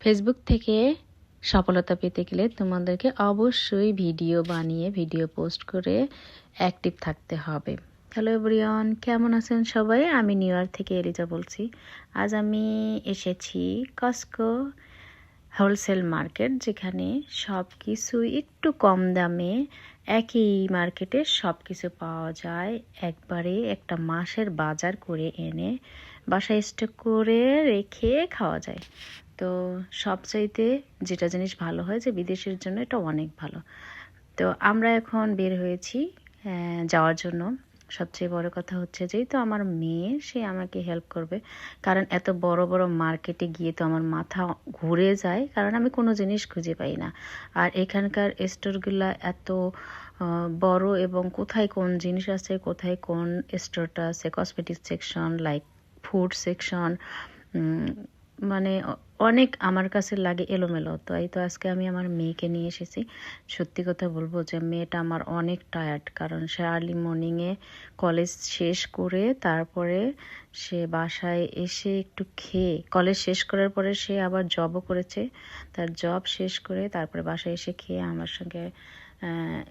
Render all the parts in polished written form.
Facebook থেকে সফলতা পেতে গেলে তোমাদেরকে অবশ্যই ভিডিও বানিয়ে ভিডিও পোস্ট করে অ্যাক্টিভ থাকতে হবে। হ্যালো এভরিওয়ান, কেমন আছেন সবাই? আমি নিউ ইয়র্ক থেকে এলিজা বলছি। আজ আমি এসেছি কস্টকো হোলসেল মার্কেট, যেখানে সব কিছু একটু কম দামে একই মার্কেটে সব কিছু পাওয়া যায়। একবারে একটা মাসের বাজার করে এনে বাসায় স্টক করে রেখে খাওয়া যায়। তো সবচাইতে যেটা জিনিস ভালো হয় যে বিদেশের জন্য এটা অনেক ভালো। তো আমরা এখন বের হয়েছি যাওয়ার জন্য। সবচেয়ে বড় কথা হচ্ছে যেহেতু আমার মেয়ে, সে আমাকে হেল্প করবে, কারণ এত বড় বড় মার্কেটে গিয়ে তো আমার মাথা ঘুরে যায়, কারণ আমি কোনো জিনিস খুঁজে পাই না। আর এখানকার স্টোরগুলো এত বড়, এবং কোথায় কোন জিনিস আছে, কোথায় কোন স্টোরটা আছে, cosmetic section, like food section, মানে অনেক আমার কাছে লাগে এলোমেলো। তো এই তো আজকে আমি আমার মেয়েকে নিয়ে এসেছি। সত্যি কথা বলবো যে মেয়েটা আমার অনেক টায়ার্ড, কারণ সে আর্লি মর্নিংয়ে কলেজ শেষ করে তারপরে সে বাসায় এসে একটু খেয়ে, কলেজ শেষ করার পরে সে আবার জবও করেছে, তার জব শেষ করে তারপরে বাসায় এসে খেয়ে আমার সঙ্গে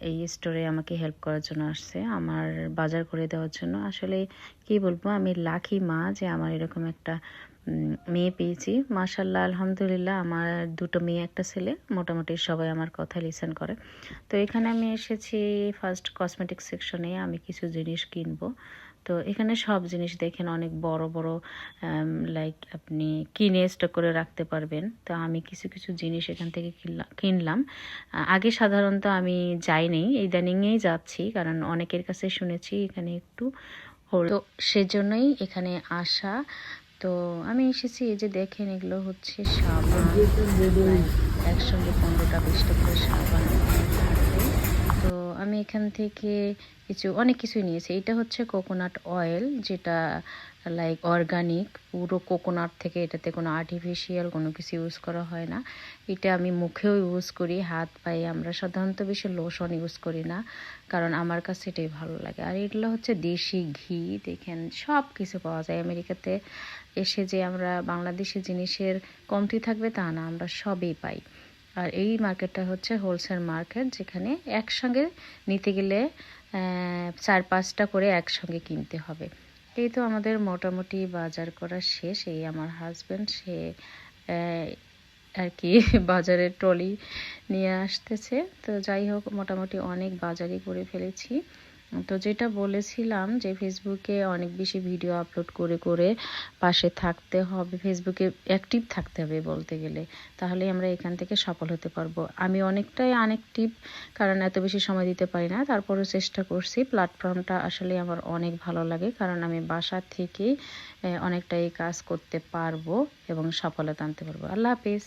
এই স্টোরে আমাকে হেল্প করার জন্য আসছে, আমার বাজার করে দেওয়ার জন্য। আসলে কি বলবো, আমি লাকি মা যে আমার এরকম একটা মেয়ে পেয়েছি। মাশাআল্লাহ, আলহামদুলিল্লাহ। আমার দুটো মেয়ে একটা ছেলে, মোটামুটি সবাই আমার কথা লিসেন করে। তো এখানে আমি এসেছি ফার্স্ট কসমেটিক সেকশনে, আমি কিছু জিনিস কিনবো। তো এখানে সব জিনিস দেখেন অনেক বড় বড়, লাইক আপনি কিনে স্টক করে রাখতে পারবেন। তো আমি কিছু কিছু জিনিস এখান থেকে কিনলাম। আগে সাধারণত আমি যাইনি, ইদানিংয়েই যাচ্ছি, কারণ অনেকের কাছে শুনেছি এখানে একটু তো সেজন্যই এখানে আসা। তো আমি এসেছি, এই যে দেখেন এগুলো হচ্ছে সাবান, একসঙ্গে 15টা 20টা করে সাবান এখানে থাকে। তো আমি এখান থেকে অনেক কিছুই নিয়েছি। এটা হচ্ছে কোকোনাট অয়েল, যেটা লাইক অর্গানিক, পুরো কোকোনাট থেকে, এটাতে কোনো আর্টিফিশিয়াল কোনো কিছু ইউজ করা হয় না। এটা আমি মুখেও ইউজ করি, হাত পায়ে। আমরা সাধারণত বেশি লোশন ইউজ করি না, কারণ আমার কাছে এটাই ভালো লাগে। আর এগুলো হচ্ছে দেশি ঘি। দেখেন সব কিছু পাওয়া যায় আমেরিকাতে এসে, যে আমরা বাংলাদেশি জিনিসের কমতি থাকবে তা না, আমরা সবই পাই। আর এই মার্কেটটা হচ্ছে হোলসেল মার্কেট, যেখানে একসঙ্গে নিতে গেলে 4-5টা করে একসঙ্গে কিনতে হবে। এই তো আমাদের মোটামুটি বাজার করা শেষ। এই আমার হাজব্যান্ড, সে আর কি বাজারের ট্রলি নিয়ে আসতেছে। তো যাই হোক, মোটামুটি অনেক বাজারই করে ফেলেছি। তো যেটা বলেছিলাম যে ফেসবুকে অনেক বেশি ভিডিও আপলোড করে করে পাশে থাকতে হবে, ফেসবুকে অ্যাক্টিভ থাকতে হবে বলতে গেলে, তাহলে আমরা এখান থেকে সফল হতে পারবো। আমি অনেকটাই আনঅ্যাক্টিভ, কারণ এত বেশি সময় দিতে পারি না, তারপরেও চেষ্টা করছি। প্ল্যাটফর্মটা আসলে আমার অনেক ভালো লাগে, কারণ আমি বাসা থেকেই অনেকটাই কাজ করতে পারবো এবং সফলতা আনতে পারবো। আল্লাহ হাফেজ।